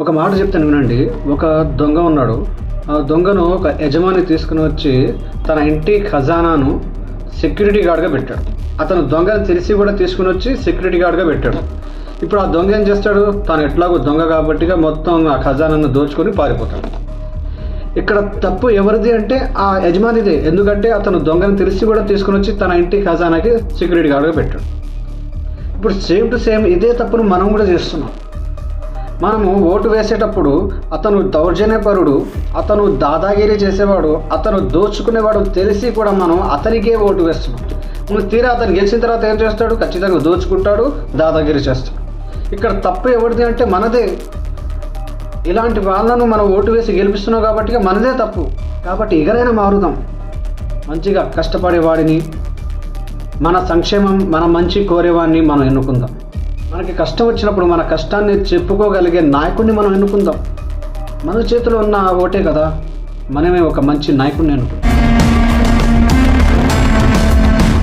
ఒక మాట చెప్తాను వినండి. ఒక దొంగ ఉన్నాడు. ఆ దొంగను ఒక యజమాని తీసుకుని వచ్చి తన ఇంటి ఖజానాను సెక్యూరిటీ గార్డ్గా పెట్టాడు. అతను దొంగని తెలిసి కూడా తీసుకుని వచ్చి సెక్యూరిటీ గార్డ్గా పెట్టాడు. ఇప్పుడు ఆ దొంగ ఏం చేస్తాడు? తాను ఎట్లాగో దొంగ కాబట్టిగా మొత్తం ఆ ఖజానాను దోచుకొని పారిపోతాడు. ఇక్కడ తప్పు ఎవరిది అంటే ఆ యజమానిదే. ఎందుకంటే అతను దొంగని తెలిసి కూడా తీసుకుని వచ్చి తన ఇంటి ఖజానాకి సెక్యూరిటీ గార్డ్గా పెట్టాడు. ఇప్పుడు సేమ్ టు సేమ్ ఇదే తప్పును మనం కూడా చేస్తున్నాం. మనము ఓటు వేసేటప్పుడు అతను దౌర్జన్యపరుడు, అతను దాదాగిరి చేసేవాడు, అతను దోచుకునేవాడు తెలిసి కూడా మనం అతనికే ఓటు వేస్తున్నాం. తీరా అతను గెలిచిన తర్వాత ఏం చేస్తాడు? ఖచ్చితంగా దోచుకుంటాడు, దాదాగిరి చేస్తాడు. ఇక్కడ తప్పు ఎవరిది అంటే మనదే. ఇలాంటి వాళ్ళను మనం ఓటు వేసి గెలిపిస్తున్నాం కాబట్టి మనదే తప్పు. కాబట్టి ఇకనైనా మారుదాం. మంచిగా కష్టపడేవాడిని, మన సంక్షేమం, మన మంచి కోరేవాడిని మనం ఎన్నుకుందాం. మనకి కష్టం వచ్చినప్పుడు మన కష్టాన్ని చెప్పుకోగలిగే నాయకుడిని మనం ఎన్నుకుందాం. మన చేతిలో ఉన్న ఓటే కదా, మనమే ఒక మంచి నాయకుడిని ఎన్నుకుందాం.